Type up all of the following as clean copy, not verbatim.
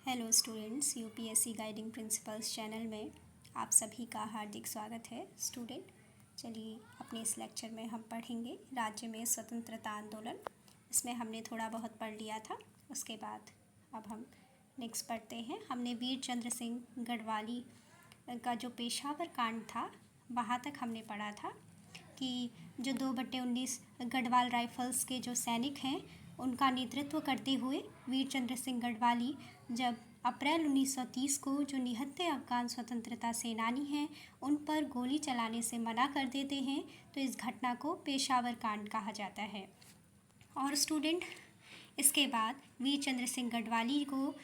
Hello students, UPSC guiding principles channel में आप सभी का हार्दिक स्वागत है। स्टूडेंट, चलिए अपने इस लेक्चर में हम पढ़ेंगे राज्य में स्वतंत्रता आंदोलन। इसमें हमने थोड़ा बहुत पढ़ लिया था। उसके बाद अब हम नेक्स्ट पढ़ते हैं। हमने वीर चंद्र सिंह गढ़वाली का जो पेशावर कांड था वहाँ तक हमने पढ़ा था कि जो 2/19 गढ़वाल राइफल्स के जो सैनिक हैं उनका नेतृत्व करते हुए वीर चंद्र सिंह गढ़वाली जब अप्रैल 1930 को जो निहत्थे अफगान स्वतंत्रता सेनानी हैं उन पर गोली चलाने से मना कर देते हैं, तो इस घटना को पेशावर कांड कहा जाता है। और स्टूडेंट, इसके बाद वीर चंद्र सिंह गढ़वाली को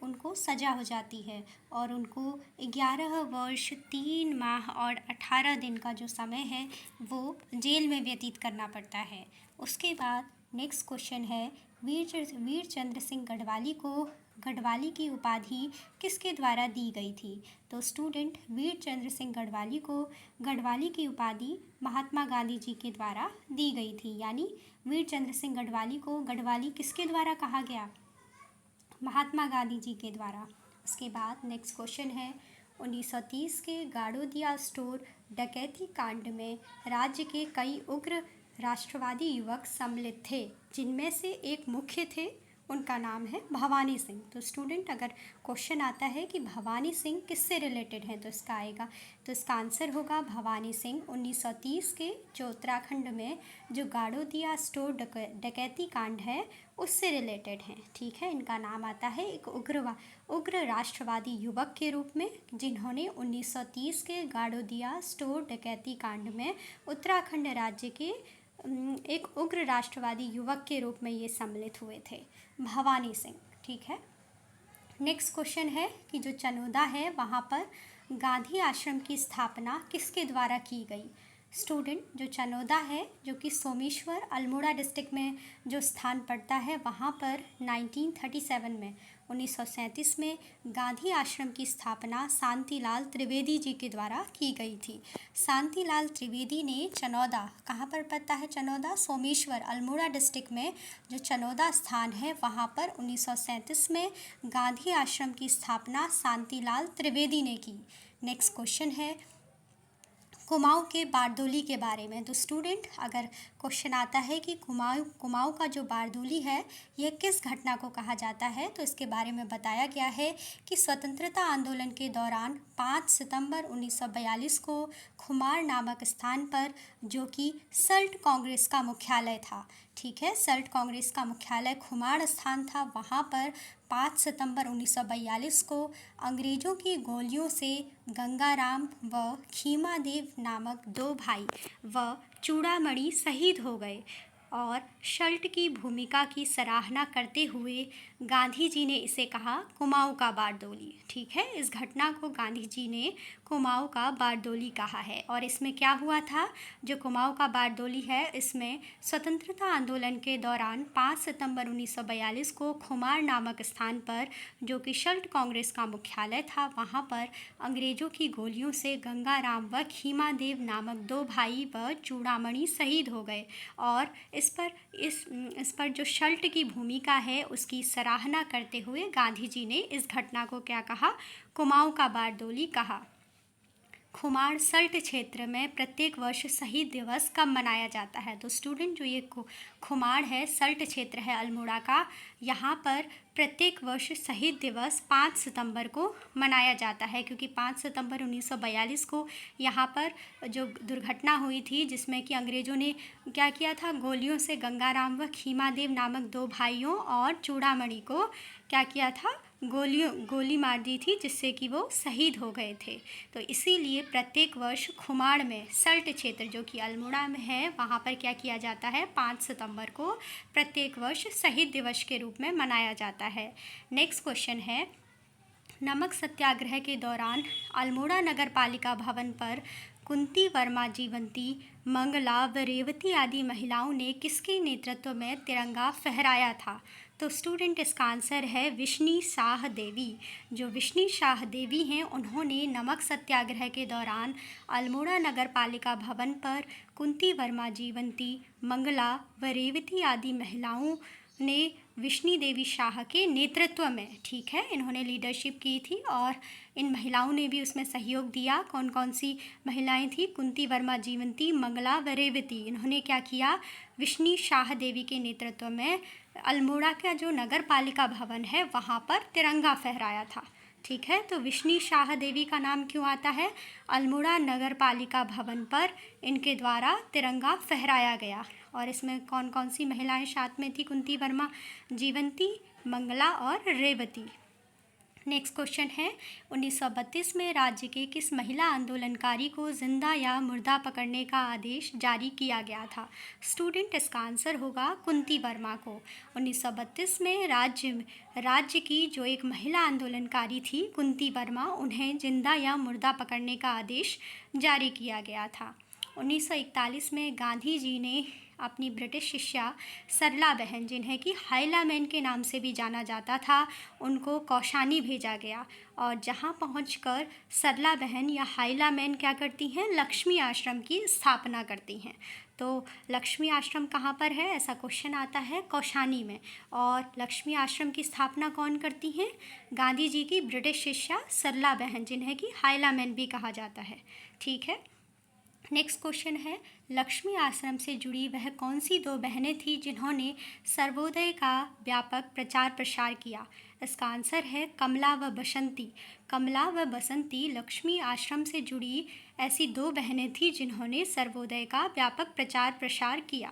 उनको सज़ा हो जाती है और उनको 11 वर्ष 3 माह और 18 दिन का जो समय है वो जेल में व्यतीत करना पड़ता है। उसके बाद नेक्स्ट क्वेश्चन है, वीर चंद्र सिंह गढ़वाली को गढ़वाली की उपाधि किसके द्वारा दी गई थी? तो स्टूडेंट, वीर चंद्र सिंह गढ़वाली को गढ़वाली की उपाधि महात्मा गांधी जी के द्वारा दी गई थी। यानी वीर चंद्र सिंह गढ़वाली को गढ़वाली किसके द्वारा कहा गया? महात्मा गांधी जी के द्वारा। उसके बाद नेक्स्ट क्वेश्चन है, 1930 के गाड़ोदिया स्टोर डकैती कांड में राज्य के कई उग्र राष्ट्रवादी युवक सम्मिलित थे, जिनमें से एक मुख्य थे, उनका नाम है भवानी सिंह। तो स्टूडेंट, अगर क्वेश्चन आता है कि भवानी सिंह किससे रिलेटेड हैं तो इसका आंसर होगा भवानी सिंह 1930 के जो उत्तराखंड में जो गाड़ोदिया स्टोर डकैती कांड है उससे रिलेटेड हैं। ठीक है, इनका नाम आता है एक उग्र राष्ट्रवादी युवक के रूप में, जिन्होंने 1930 के गाड़ोदिया स्टोर डकैती कांड में उत्तराखंड राज्य के एक उग्र राष्ट्रवादी युवक के रूप में ये सम्मिलित हुए थे, भवानी सिंह। ठीक है, नेक्स्ट क्वेश्चन है कि जो चनोदा है वहाँ पर गांधी आश्रम की स्थापना किसके द्वारा की गई? स्टूडेंट, जो चनोदा है जो कि सोमेश्वर अल्मोड़ा डिस्ट्रिक्ट में जो स्थान पड़ता है वहाँ पर 1937 में गांधी आश्रम की स्थापना शांतिलाल त्रिवेदी जी के द्वारा की गई थी। शांतिलाल त्रिवेदी ने चनोदा, कहाँ पर पड़ता है चनोदा? सोमेश्वर अल्मोड़ा डिस्ट्रिक्ट में जो चनोदा स्थान है वहाँ पर 1937 में गांधी आश्रम की स्थापना शांतिलाल त्रिवेदी ने की। नेक्स्ट क्वेश्चन है कुमाऊँ के बारदोली के बारे में। तो स्टूडेंट, अगर क्वेश्चन आता है कि कुमाऊँ का जो बारदोली है यह किस घटना को कहा जाता है, तो इसके बारे में बताया गया है कि स्वतंत्रता आंदोलन के दौरान 5 सितंबर 1942 को खुमार नामक स्थान पर, जो कि सल्ट कांग्रेस का मुख्यालय था, ठीक है, सल्ट कांग्रेस का मुख्यालय खुमार स्थान था, वहाँ पर 5 सितंबर 1942 को अंग्रेज़ों की गोलियों से गंगाराम व खीमादेव नामक 2 भाई व चूड़ामणि शहीद हो गए। और सल्ट की भूमिका की सराहना करते हुए गांधी जी ने इसे कहा कुमाऊँ का बारदोली। ठीक है, इस घटना को गांधी जी ने कुमाऊँ का बारदोली कहा है। और इसमें क्या हुआ था, जो कुमाऊँ का बारदोली है इसमें स्वतंत्रता आंदोलन के दौरान 5 सितंबर 1942 को खुमार नामक स्थान पर, जो कि सल्ट कांग्रेस का मुख्यालय था, वहाँ पर अंग्रेज़ों की गोलियों से गंगाराम व खीमादेव नामक 2 भाई व चूड़ामणि शहीद हो गए। और इस पर जो सल्ट की भूमिका है उसकी सराहना करते हुए गांधी जी ने इस घटना को क्या कहा? कुमाऊँ का बारदोली कहा। खुमार सल्ट क्षेत्र में प्रत्येक वर्ष शहीद दिवस कब मनाया जाता है? तो स्टूडेंट, जो ये खुमार है सल्ट क्षेत्र है अल्मोड़ा का, यहाँ पर प्रत्येक वर्ष शहीद दिवस 5 सितंबर को मनाया जाता है, क्योंकि 5 सितंबर 1942 को यहाँ पर जो दुर्घटना हुई थी जिसमें कि अंग्रेज़ों ने क्या किया था, गोलियों से गंगाराम व खीमादेव नामक 2 भाइयों और चूड़ामणि को क्या किया था, गोली मार दी थी, जिससे कि वो शहीद हो गए थे। तो इसीलिए प्रत्येक वर्ष खुमार में सल्ट क्षेत्र जो कि अल्मोड़ा में है वहाँ पर क्या किया जाता है, 5 सितंबर को प्रत्येक वर्ष शहीद दिवस के रूप में मनाया जाता है। नेक्स्ट क्वेश्चन है, नमक सत्याग्रह के दौरान अल्मोड़ा नगर पालिका भवन पर कुंती वर्मा जीवंती, मंगला व रेवती आदि महिलाओं ने किसके नेतृत्व में तिरंगा फहराया था? तो स्टूडेंट, इसका आंसर है विष्णी शाह देवी। जो विष्णी शाह देवी हैं उन्होंने नमक सत्याग्रह के दौरान अल्मोड़ा नगर पालिका भवन पर कुंती वर्मा जीवंती, मंगला व रेवती आदि महिलाओं ने विष्णु देवी शाह के नेतृत्व में, ठीक है, इन्होंने लीडरशिप की थी और इन महिलाओं ने भी उसमें सहयोग दिया। कौन कौन सी महिलाएं थी? कुंती वर्मा जीवंती, मंगला व रेवती। इन्होंने क्या किया? विष्णु शाह देवी के नेतृत्व में अल्मोड़ा का जो नगर पालिका भवन है वहाँ पर तिरंगा फहराया था, ठीक है। तो विष्णु शाह देवी का नाम क्यों आता है? अल्मोड़ा नगर पालिका भवन पर इनके द्वारा तिरंगा फहराया गया। और इसमें कौन कौन सी महिलाएं साथ में थी? कुंती वर्मा जीवंती, मंगला और रेवती। नेक्स्ट क्वेश्चन है, 1932 में राज्य के किस महिला आंदोलनकारी को जिंदा या मुर्दा पकड़ने का आदेश जारी किया गया था? स्टूडेंट, इसका आंसर होगा कुंती वर्मा को। 1932 में राज्य की जो एक महिला आंदोलनकारी थी कुंती वर्मा, उन्हें जिंदा या मुर्दा पकड़ने का आदेश जारी किया गया था। 1941 में गांधी जी ने अपनी ब्रिटिश शिष्या सरला बहन, जिन्हें कि हाइला मैन के नाम से भी जाना जाता था, उनको कौशानी भेजा गया। और जहां पहुंचकर सरला बहन या हाइला मैन क्या करती हैं? लक्ष्मी आश्रम की स्थापना करती हैं। तो लक्ष्मी आश्रम कहाँ पर है? ऐसा क्वेश्चन आता है, कौशानी में। और लक्ष्मी आश्रम की स्थापना कौन करती हैं? गांधी जी की ब्रिटिश शिष्या सरला बहन, जिन्हें कि हाइला मैन भी कहा जाता है, ठीक है। नेक्स्ट क्वेश्चन है, लक्ष्मी आश्रम से जुड़ी वह कौन सी दो बहनें थीं जिन्होंने सर्वोदय का व्यापक प्रचार प्रसार किया? इसका आंसर है कमला व बसंती। कमला व बसंती लक्ष्मी आश्रम से जुड़ी ऐसी दो बहनें थीं जिन्होंने सर्वोदय का व्यापक प्रचार प्रसार किया।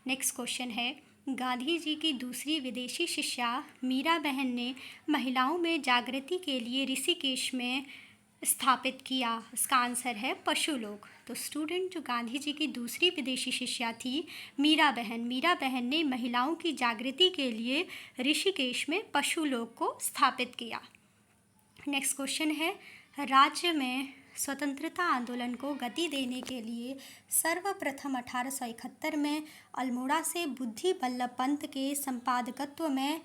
नेक्स्ट क्वेश्चन है, गांधी जी की दूसरी विदेशी शिष्या मीरा बहन ने महिलाओं में जागृति के लिए ऋषिकेश में स्थापित किया। इसका आंसर है पशुलोक। तो स्टूडेंट, जो गांधी जी की दूसरी विदेशी शिष्या थी मीरा बहन ने महिलाओं की जागृति के लिए ऋषिकेश में पशुलोक को स्थापित किया। नेक्स्ट क्वेश्चन है, राज्य में स्वतंत्रता आंदोलन को गति देने के लिए सर्वप्रथम 1871 में अल्मोड़ा से बुद्धि बल्लभ पंत के संपादकत्व में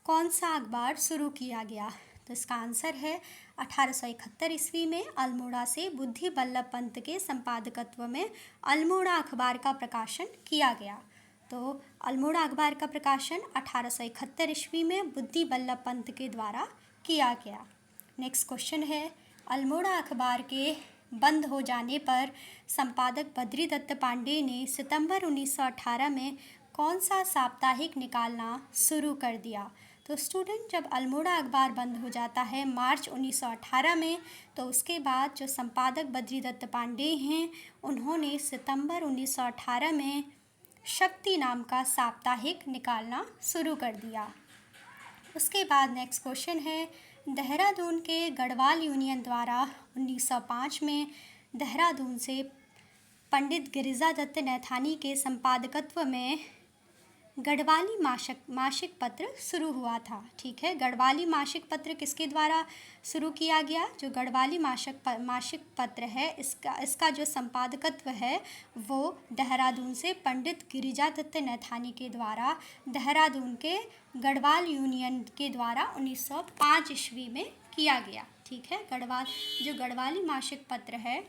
कौन सा अखबार शुरू किया गया? तो इसका आंसर है 1871 ईस्वी में अल्मोड़ा से बुद्धि बल्लभ पंत के संपादकत्व में अल्मोड़ा अखबार का प्रकाशन किया गया। तो अल्मोड़ा अखबार का प्रकाशन 1871 ईस्वी में बुद्धि बल्लभ पंत के द्वारा किया गया। नेक्स्ट क्वेश्चन है, अल्मोड़ा अखबार के बंद हो जाने पर संपादक बद्रीदत्त पांडे ने सितंबर 1918 में कौन सा साप्ताहिक निकालना शुरू कर दिया? तो स्टूडेंट, जब अल्मोड़ा अखबार बंद हो जाता है मार्च 1918 में, तो उसके बाद जो संपादक बद्रीदत्त पांडे हैं उन्होंने सितंबर 1918 में शक्ति नाम का साप्ताहिक निकालना शुरू कर दिया। उसके बाद नेक्स्ट क्वेश्चन है, देहरादून के गढ़वाल यूनियन द्वारा 1905 में देहरादून से पंडित गिरिजा दत्त नैथानी के संपादकत्व में गढ़वाली मासिक पत्र शुरू हुआ था, ठीक है। गढ़वाली मासिक पत्र किसके द्वारा शुरू किया गया? जो गढ़वाली मासिक पत्र है इसका जो संपादकत्व है वो देहरादून से पंडित गिरिजा दत्त नैथानी के द्वारा देहरादून के गढ़वाल यूनियन के द्वारा 1905 ईस्वी में किया गया, ठीक है। गढ़वाली मासिक पत्र है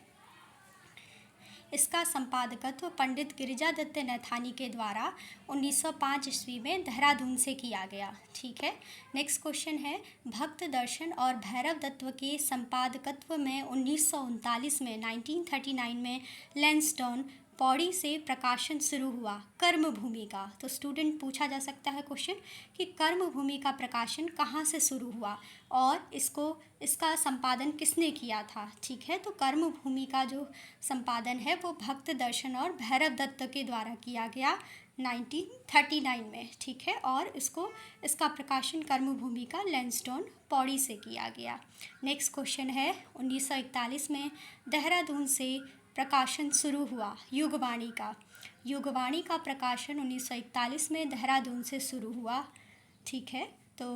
इसका संपादकत्व पंडित गिरिजा दत्त नैथानी के द्वारा 1905 ईस्वी में देहरादून से किया गया, ठीक है। नेक्स्ट क्वेश्चन है, भक्त दर्शन और भैरव तत्व के संपादकत्व में 1939 में 1939 में लैंसडाउन पौड़ी से प्रकाशन शुरू हुआ कर्मभूमि का। तो स्टूडेंट, पूछा जा सकता है क्वेश्चन कि कर्मभूमि का प्रकाशन कहाँ से शुरू हुआ और इसका संपादन किसने किया था, ठीक है। तो कर्मभूमि का जो संपादन है वो भक्त दर्शन और भैरव दत्त के द्वारा किया गया 1939 में, ठीक है। और इसका प्रकाशन कर्मभूमि का लैंसडाउन पौड़ी से किया गया। नेक्स्ट क्वेश्चन है, 1941 में देहरादून से प्रकाशन शुरू हुआ युगवाणी का प्रकाशन 1941 में देहरादून से शुरू हुआ, ठीक है। तो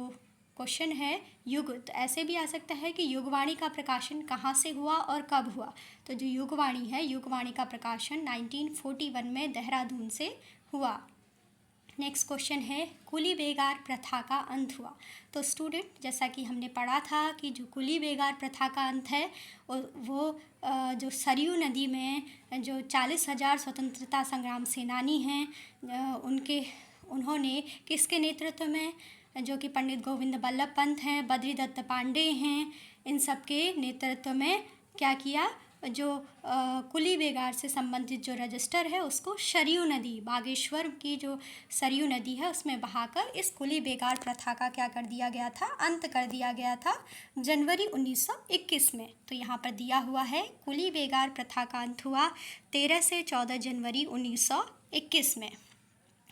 क्वेश्चन है युग, तो ऐसे भी आ सकता है कि युगवाणी का प्रकाशन कहाँ से हुआ और कब हुआ। तो जो युगवाणी है, युगवाणी का प्रकाशन 1941 में देहरादून से हुआ। नेक्स्ट क्वेश्चन है, कुली बेगार प्रथा का अंत हुआ। तो स्टूडेंट, जैसा कि हमने पढ़ा था कि जो कुली बेगार प्रथा का अंत है वो जो सरयू नदी में जो 40,000 स्वतंत्रता संग्राम सेनानी हैं उन्होंने किसके नेतृत्व में, जो कि पंडित गोविंद बल्लभ पंत हैं, बद्रीदत्त पांडे हैं, इन सब के नेतृत्व में क्या किया, जो कुली बेगार से संबंधित जो रजिस्टर है उसको सरयू नदी, बागेश्वर की जो सरयू नदी है उसमें बहाकर इस कुली बेगार प्रथा का क्या कर दिया गया था, अंत कर दिया गया था जनवरी 1921 में। तो यहाँ पर दिया हुआ है कुली बेगार प्रथा का अंत हुआ 13 से 14 जनवरी 1921 में।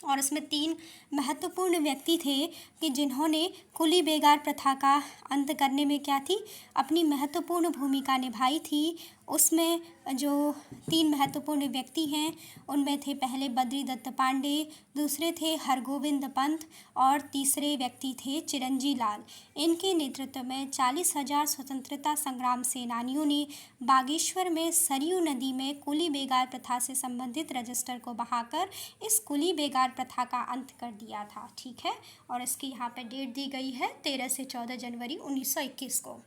और उसमें 3 महत्वपूर्ण व्यक्ति थे कि जिन्होंने कुली बेगार प्रथा का अंत करने में क्या थी, अपनी महत्वपूर्ण भूमिका निभाई थी। उसमें जो 3 महत्वपूर्ण व्यक्ति हैं उनमें थे पहले बद्रीदत्त पांडे, दूसरे थे हरगोविंद पंत और तीसरे व्यक्ति थे चिरंजी लाल। इनके नेतृत्व में 40,000 स्वतंत्रता संग्राम सेनानियों ने बागेश्वर में सरयू नदी में कुली बेगार प्रथा से संबंधित रजिस्टर को बहाकर इस कुली बेगार प्रथा का अंत कर दिया था। ठीक है, और इसकी यहाँ पे डेट दी गई है 13 से 14 जनवरी 1921 को।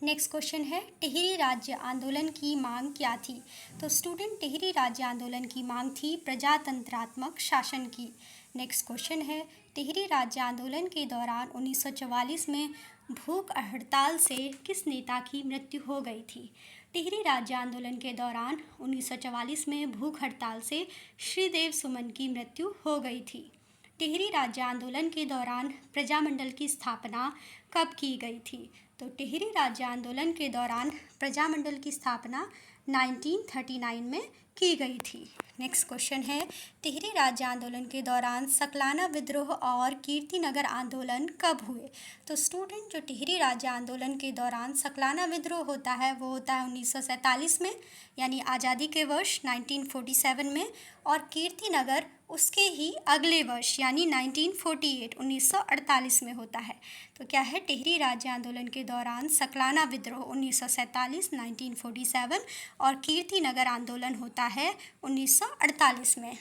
नेक्स्ट क्वेश्चन है, टिहरी राज्य आंदोलन की मांग क्या थी? तो स्टूडेंट, टिहरी राज्य आंदोलन की मांग थी प्रजातंत्रात्मक शासन की। नेक्स्ट क्वेश्चन है, टिहरी राज्य आंदोलन के दौरान 1944 में भूख हड़ताल से किस नेता की मृत्यु हो गई थी? टिहरी राज्य आंदोलन के दौरान 1944 में भूख हड़ताल से श्रीदेव सुमन की मृत्यु हो गई थी। टिहरी राज्य आंदोलन के दौरान प्रजामंडल की स्थापना कब की गई थी? तो टिहरी राज्य आंदोलन के दौरान प्रजामंडल की स्थापना 1939 में की गई थी। नेक्स्ट क्वेश्चन है, टिहरी राज्य आंदोलन के दौरान सकलाना विद्रोह और कीर्तिनगर आंदोलन कब हुए? तो स्टूडेंट, जो टिहरी राज्य आंदोलन के दौरान सकलाना विद्रोह होता है वो होता है 1947 में, यानी आज़ादी के वर्ष 1947 में, और कीर्तिनगर उसके ही अगले वर्ष यानी 1948 में होता है। तो क्या है, टिहरी राज्य आंदोलन के दौरान सकलाना विद्रोह 1947 1947 और कीर्तिनगर आंदोलन होता है 1948 में।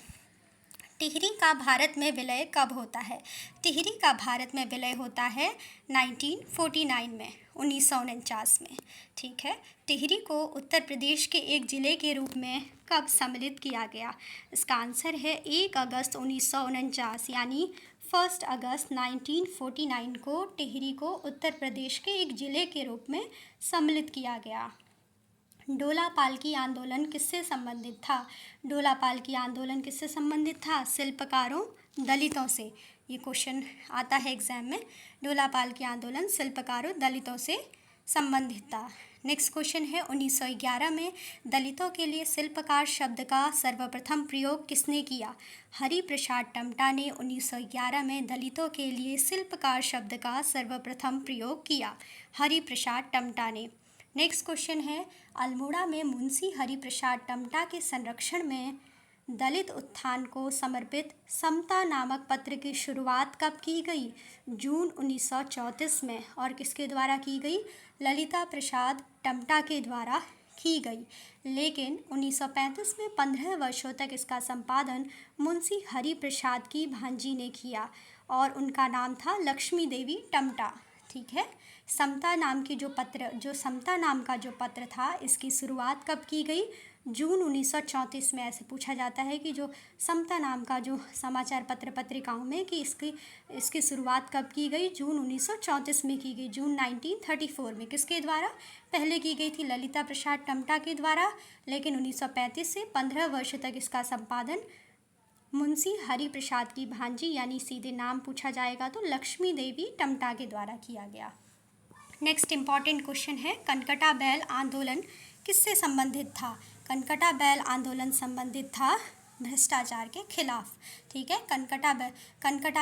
टिहरी का भारत में विलय कब होता है? टिहरी का भारत में विलय होता है 1949 में, 1949 में। ठीक है, टिहरी को उत्तर प्रदेश के एक ज़िले के रूप में कब सम्मिलित किया गया? इसका आंसर है 1 अगस्त 1949 यानी 1 अगस्त 1949 को टिहरी को उत्तर प्रदेश के एक ज़िले के रूप में सम्मिलित किया गया। डोला पालकी आंदोलन किससे संबंधित था? डोला पालकी आंदोलन किससे संबंधित था? शिल्पकारों, दलितों से। ये क्वेश्चन आता है एग्जाम में। डोला पालकी आंदोलन शिल्पकारों, दलितों से संबंधित था। नेक्स्ट क्वेश्चन है, 1911 में दलितों के लिए शिल्पकार शब्द का सर्वप्रथम प्रयोग किसने किया? हरि प्रसाद टमटा ने 1911 में दलितों के लिए शिल्पकार शब्द का सर्वप्रथम प्रयोग किया। हरि प्रसाद टमटा ने। नेक्स्ट क्वेश्चन है, अल्मोड़ा में मुंशी हरि प्रसाद टमटा के संरक्षण में दलित उत्थान को समर्पित समता नामक पत्र की शुरुआत कब की गई? जून 1934 में। और किसके द्वारा की गई? ललिता प्रसाद टमटा के द्वारा की गई। लेकिन 1935 में 15 वर्षों तक इसका संपादन मुंशी हरि प्रसाद की भांजी ने किया और उनका नाम था लक्ष्मी देवी टमटा। ठीक है, समता नाम का जो पत्र था इसकी शुरुआत कब की गई? जून 1934 में। ऐसे पूछा जाता है कि जो समता नाम का जो समाचार पत्र पत्रिकाओं में कि इसकी शुरुआत कब की गई? जून 1934 में की गई। जून 1934 में किसके द्वारा? पहले की गई थी ललिता प्रसाद टमटा के द्वारा, लेकिन 1935 से 15 वर्ष तक इसका संपादन मुंशी हरि प्रसाद की भांजी यानी सीधे नाम पूछा जाएगा तो लक्ष्मी देवी टमटा के द्वारा किया गया। नेक्स्ट इम्पॉर्टेंट क्वेश्चन है, कनकटा बैल आंदोलन किससे संबंधित था? कनकटा बैल आंदोलन संबंधित था भ्रष्टाचार के खिलाफ। ठीक है, कनकटा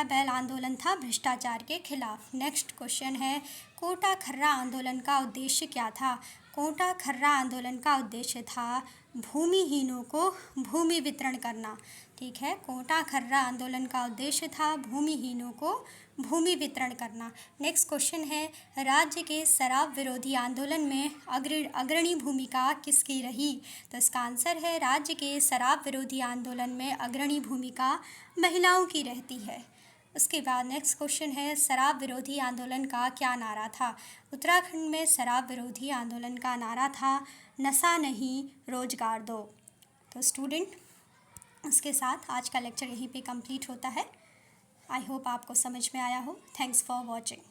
बैल आंदोलन था भ्रष्टाचार के खिलाफ। नेक्स्ट क्वेश्चन है, कोटा खर्रा आंदोलन का उद्देश्य क्या था? कोटा खर्रा आंदोलन का उद्देश्य था भूमिहीनों को भूमि वितरण करना। ठीक है, कोटा खर्रा आंदोलन का उद्देश्य था भूमिहीनों को भूमि वितरण करना। नेक्स्ट क्वेश्चन है, राज्य के शराब विरोधी आंदोलन में अग्रणी भूमिका किसकी रही? तो इसका आंसर है राज्य के शराब विरोधी आंदोलन में अग्रणी भूमिका महिलाओं की रहती है। उसके बाद नेक्स्ट क्वेश्चन है, शराब विरोधी आंदोलन का क्या नारा था? उत्तराखंड में शराब विरोधी आंदोलन का नारा था नशा नहीं रोजगार दो। तो स्टूडेंट, इसके साथ आज का लेक्चर यहीं पे कंप्लीट होता है। आई होप आपको समझ में आया हो। Thanks for watching.